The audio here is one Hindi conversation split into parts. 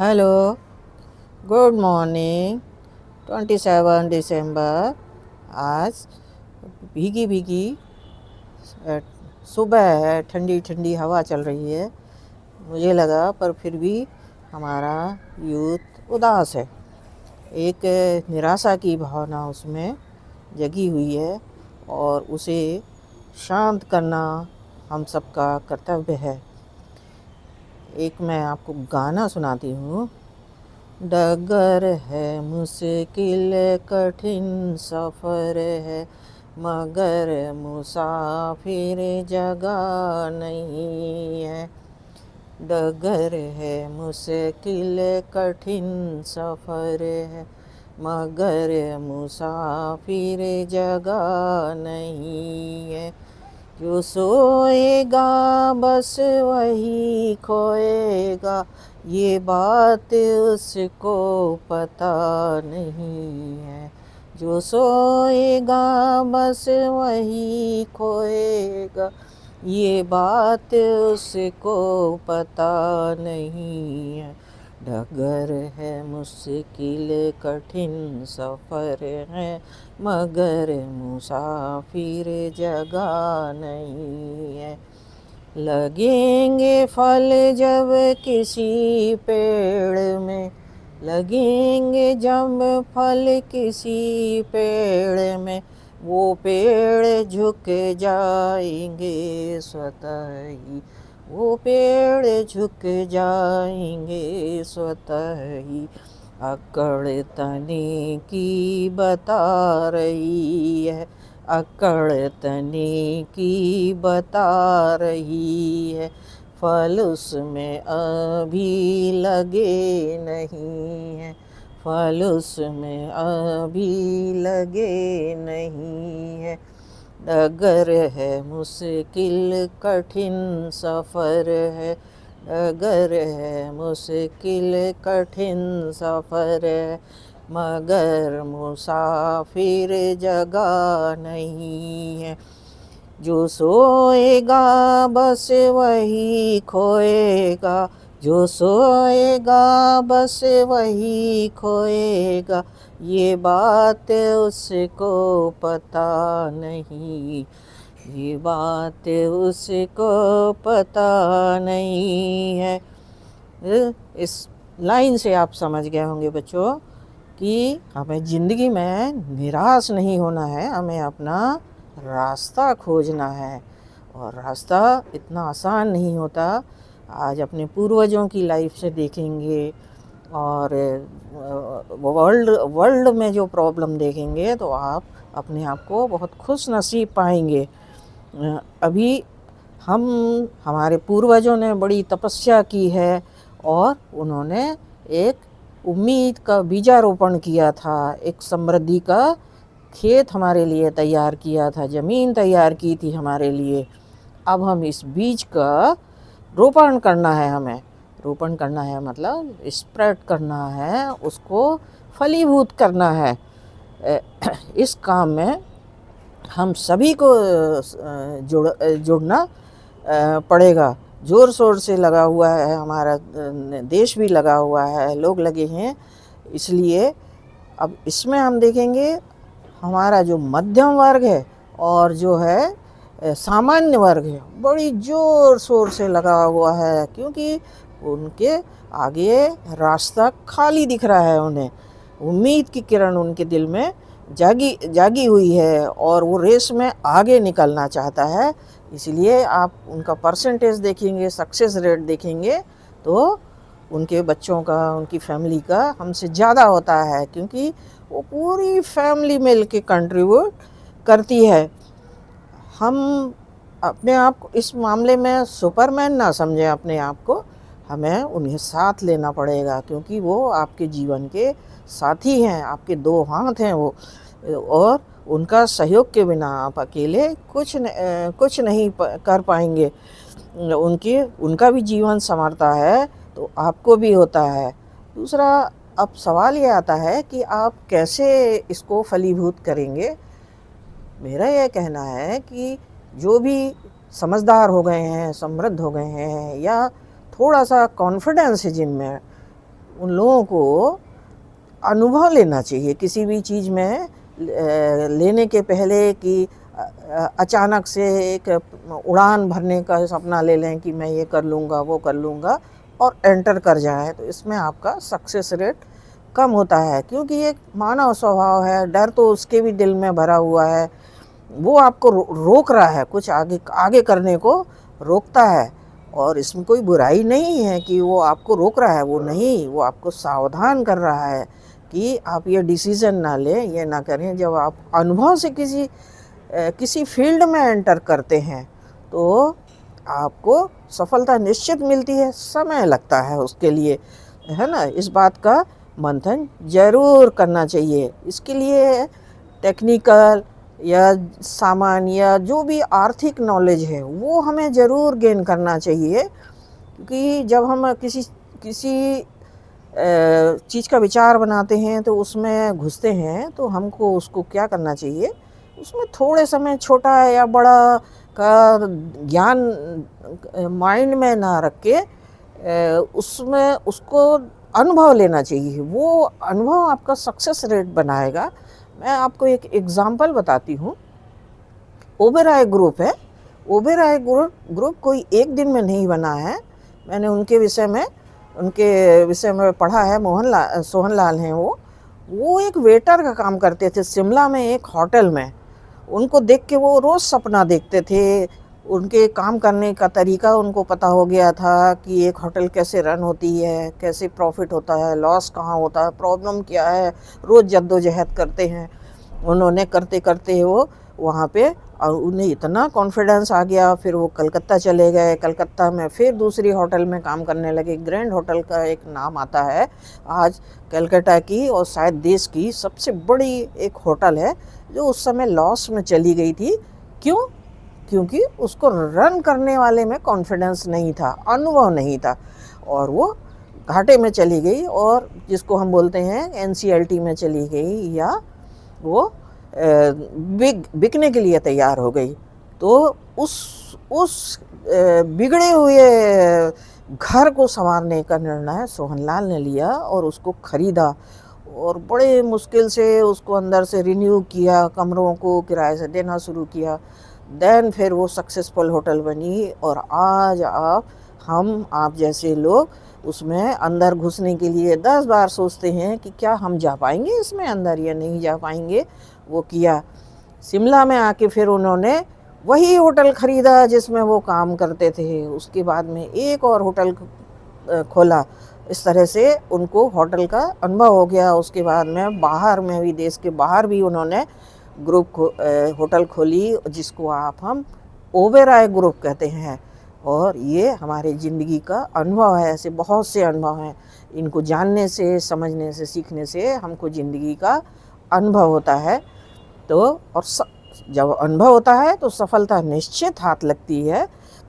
Hello, good morning. 27 दिसंबर। आज भीगी भीगी सुबह है, ठंडी ठंडी हवा चल रही है। मुझे लगा पर फिर भी हमारा यूथ उदास है। एक निराशा की भावना उसमें जगी हुई है और उसे शांत करना हम सबका कर्तव्य है। एक मैं आपको गाना सुनाती हूँ। डगर है मुश्किल कठिन सफ़र है, मगर मुसाफिर जगह नहीं है। डगर है मुश्किल कठिन सफ़र है, मगर मुसाफिर जगह नहीं है। जो सोएगा बस वही खोएगा, ये बात उसको पता नहीं है। जो सोएगा बस वही खोएगा, ये बात उसको पता नहीं है। डगर है मुश्किल कठिन सफ़र है, मगर मुसाफिर जगह नहीं है। लगेंगे फल जब किसी पेड़ में, लगेंगे जब फल किसी पेड़ में, वो पेड़ झुक जाएंगे स्वतः ही, वो पेड़ झुक जाएंगे स्वतः ही। अकड़ तने की बता रही है, अकड़ तने की बता रही है, फल उसमें अभी लगे नहीं है, फल उसमें अभी लगे नहीं है। डगर है मुश्किल कठिन सफ़र है, डगर है मुश्किल कठिन सफ़र है, मगर मुसाफिर जगह नहीं है। जो सोएगा बस वही खोएगा, जो सोएगा बस वही खोएगा, ये बात उसको पता नहीं, ये बात उसको पता नहीं है। इस लाइन से आप समझ गए होंगे बच्चों कि हमें ज़िंदगी में निराश नहीं होना है, हमें अपना रास्ता खोजना है। और रास्ता इतना आसान नहीं होता। आज अपने पूर्वजों की लाइफ से देखेंगे और वर्ल्ड में जो प्रॉब्लम देखेंगे तो आप अपने आप को बहुत खुश नसीब पाएंगे। अभी हमारे पूर्वजों ने बड़ी तपस्या की है और उन्होंने एक उम्मीद का बीजारोपण किया था, एक समृद्धि का खेत हमारे लिए तैयार किया था, ज़मीन तैयार की थी हमारे लिए। अब हम इस बीज का रोपण करना है, हमें रोपण करना है मतलब स्प्रेड करना है, उसको फलीभूत करना है। इस काम में हम सभी को जुड़ना पड़ेगा। ज़ोर शोर से लगा हुआ है हमारा देश भी लगा हुआ है, लोग लगे हैं। इसलिए अब इसमें हम देखेंगे हमारा जो मध्यम वर्ग है और जो है सामान्य वर्ग है, बड़ी ज़ोर शोर से लगा हुआ है, क्योंकि उनके आगे रास्ता खाली दिख रहा है। उन्हें उम्मीद की किरण उनके दिल में जागी हुई है और वो रेस में आगे निकलना चाहता है। इसलिए आप उनका परसेंटेज देखेंगे, सक्सेस रेट देखेंगे तो उनके बच्चों का, उनकी फैमिली का हमसे ज़्यादा होता है, क्योंकि वो पूरी फैमिली मिल के कंट्रीब्यूट करती है। हम अपने आप को इस मामले में सुपरमैन ना समझें अपने आप को, हमें उन्हें साथ लेना पड़ेगा, क्योंकि वो आपके जीवन के साथी हैं, आपके दो हाथ हैं वो, और उनका सहयोग के बिना आप अकेले कुछ नहीं कर पाएंगे। उनका भी जीवन संवरता है तो आपको भी होता है। दूसरा, अब सवाल ये आता है कि आप कैसे इसको फलीभूत करेंगे। मेरा यह कहना है कि जो भी समझदार हो गए हैं, समृद्ध हो गए हैं, या थोड़ा सा कॉन्फिडेंस है जिनमें, उन लोगों को अनुभव लेना चाहिए किसी भी चीज़ में लेने के पहले कि अचानक से एक उड़ान भरने का सपना ले लें कि मैं ये कर लूँगा वो कर लूँगा और एंटर कर जाए, तो इसमें आपका सक्सेस रेट कम होता है, क्योंकि ये मानव स्वभाव है। डर तो उसके भी दिल में भरा हुआ है, वो आपको रोक रहा है, कुछ आगे आगे करने को रोकता है। और इसमें कोई बुराई नहीं है कि वो आपको रोक रहा है, वो नहीं, वो आपको सावधान कर रहा है कि आप ये डिसीज़न ना लें, ये ना करें। जब आप अनुभव से किसी फील्ड में एंटर करते हैं तो आपको सफलता निश्चित मिलती है, समय लगता है उसके लिए, है ना। इस बात का मंथन जरूर करना चाहिए। इसके लिए टेक्निकल या सामान्य या जो भी आर्थिक नॉलेज है वो हमें ज़रूर गेन करना चाहिए, क्योंकि जब हम किसी चीज़ का विचार बनाते हैं तो उसमें घुसते हैं, तो हमको उसको क्या करना चाहिए, उसमें थोड़े समय छोटा या बड़ा का ज्ञान माइंड में ना रख के उसमें उसको अनुभव लेना चाहिए। वो अनुभव आपका सक्सेस रेट बनाएगा। मैं आपको एक एग्ज़ाम्पल बताती हूँ। ओबेरॉय ग्रुप है। ओबेरॉय ग्रुप कोई एक दिन में नहीं बना है। मैंने उनके विषय में पढ़ा है। सोहनलाल हैं वो एक वेटर का काम करते थे शिमला में एक होटल में। उनको देख के वो रोज़ सपना देखते थे। उनके काम करने का तरीका उनको पता हो गया था कि एक होटल कैसे रन होती है, कैसे प्रॉफिट होता है, लॉस कहाँ होता है, प्रॉब्लम क्या है। रोज़ जद्दोजहद करते हैं। उन्होंने करते करते वो वहाँ पे, और उन्हें इतना कॉन्फिडेंस आ गया, फिर वो कलकत्ता चले गए। कलकत्ता में फिर दूसरी होटल में काम करने लगे। ग्रैंड होटल का एक नाम आता है आज कलकत्ता की और शायद देश की सबसे बड़ी एक होटल है, जो उस समय लॉस में चली गई थी। क्यों? क्योंकि उसको रन करने वाले में कॉन्फिडेंस नहीं था, अनुभव नहीं था, और वो घाटे में चली गई, और जिसको हम बोलते हैं एनसीएलटी में चली गई, या वो बिकने के लिए तैयार हो गई। तो उस बिगड़े हुए घर को संवारने का निर्णय सोहनलाल ने लिया और उसको खरीदा, और बड़े मुश्किल से उसको अंदर से रिन्यू किया, कमरों को किराए से देना शुरू किया। देन फिर वो सक्सेसफुल होटल बनी, और आज आप जैसे लोग उसमें अंदर घुसने के लिए 10 बार सोचते हैं कि क्या हम जा पाएंगे इसमें अंदर या नहीं जा पाएंगे। वो किया। शिमला में आके फिर उन्होंने वही होटल ख़रीदा जिसमें वो काम करते थे। उसके बाद में एक और होटल खोला। इस तरह से उनको होटल का अनुभव हो गया। उसके बाद में बाहर में भी, देश के बाहर भी उन्होंने होटल खोली, जिसको हम ओबेरॉय ग्रुप कहते हैं। और ये हमारे ज़िंदगी का अनुभव है। ऐसे बहुत से अनुभव हैं। इनको जानने से, समझने से, सीखने से हमको ज़िंदगी का अनुभव होता है। तो और जब अनुभव होता है तो सफलता निश्चित हाथ लगती है।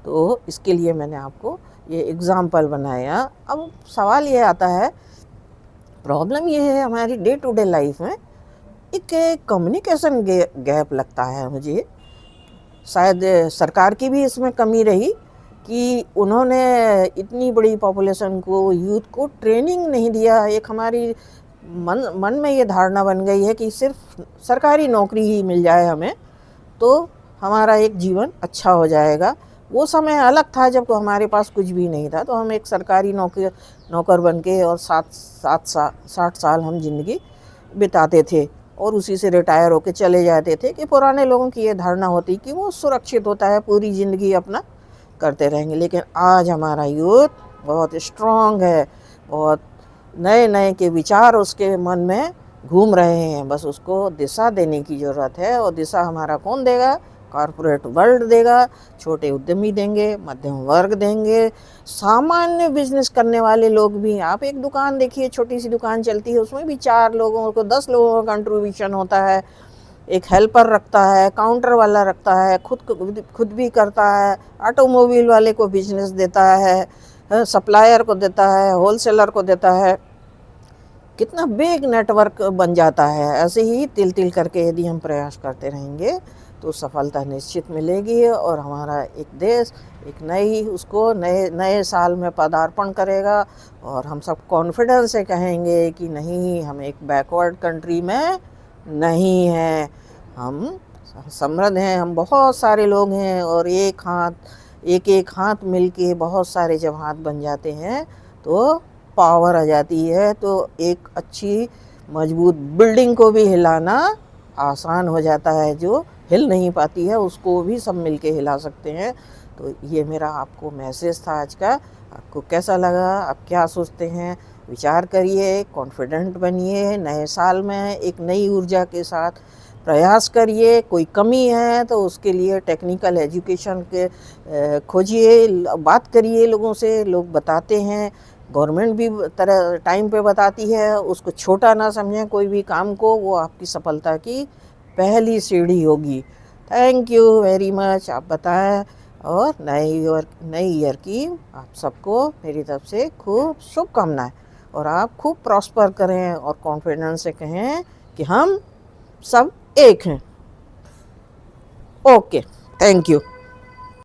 तो इसके लिए मैंने आपको ये एग्ज़ाम्पल बनाया। अब सवाल ये आता है, प्रॉब्लम ये है हमारी डे टू डे लाइफ में एक कम्युनिकेशन गैप लगता है मुझे। शायद सरकार की भी इसमें कमी रही कि उन्होंने इतनी बड़ी पॉपुलेशन को, यूथ को ट्रेनिंग नहीं दिया। एक हमारी मन में ये धारणा बन गई है कि सिर्फ सरकारी नौकरी ही मिल जाए हमें तो हमारा एक जीवन अच्छा हो जाएगा। वो समय अलग था जब हमारे पास कुछ भी नहीं था, तो हम एक सरकारी नौकर बन के और 60 साल हम ज़िंदगी बिताते थे और उसी से रिटायर होके चले जाते थे। कि पुराने लोगों की ये धारणा होती कि वो सुरक्षित होता है, पूरी ज़िंदगी अपना करते रहेंगे। लेकिन आज हमारा यूथ बहुत स्ट्रॉन्ग है, बहुत नए नए के विचार उसके मन में घूम रहे हैं। बस उसको दिशा देने की ज़रूरत है, और दिशा हमारा कौन देगा? कॉरपोरेट वर्ल्ड देगा, छोटे उद्यमी देंगे, मध्यम वर्ग देंगे, सामान्य बिजनेस करने वाले लोग भी। आप एक दुकान देखिए, छोटी सी दुकान चलती है, उसमें भी 4 लोगों को 10 लोगों का कंट्रीब्यूशन होता है। एक हेल्पर रखता है, काउंटर वाला रखता है, खुद भी करता है, ऑटोमोबाइल वाले को बिजनेस देता है, सप्लायर को देता है, होलसेलर को देता है। कितना बिग नेटवर्क बन जाता है। ऐसे ही तिल तिल करके यदि हम प्रयास करते रहेंगे तो सफलता निश्चित मिलेगी और हमारा एक देश एक नए साल में पदार्पण करेगा। और हम सब कॉन्फिडेंस से कहेंगे कि नहीं, हम एक बैकवर्ड कंट्री में नहीं हैं, हम समृद्ध हैं, हम बहुत सारे लोग हैं। और एक हाथ मिलके बहुत सारे जब हाथ बन जाते हैं तो पावर आ जाती है। तो एक अच्छी मजबूत बिल्डिंग को भी हिलाना आसान हो जाता है, जो हिल नहीं पाती है उसको भी सब मिलके हिला सकते हैं। तो ये मेरा आपको मैसेज था आज का। आपको कैसा लगा, आप क्या सोचते हैं, विचार करिए, कॉन्फिडेंट बनिए, नए साल में एक नई ऊर्जा के साथ प्रयास करिए। कोई कमी है तो उसके लिए टेक्निकल एजुकेशन के खोजिए, बात करिए लोगों से, लोग बताते हैं, गवर्नमेंट भी तरह टाइम पे बताती है। उसको छोटा ना समझें कोई भी काम को, वो आपकी सफलता की पहली सीढ़ी होगी। Thank you very much. आप बताएं, और नई ईयर की आप सबको मेरी तरफ से खूब शुभकामनाएं, और आप खूब प्रॉस्पर करें और कॉन्फिडेंस से कहें कि हम सब एक हैं। Okay, thank you.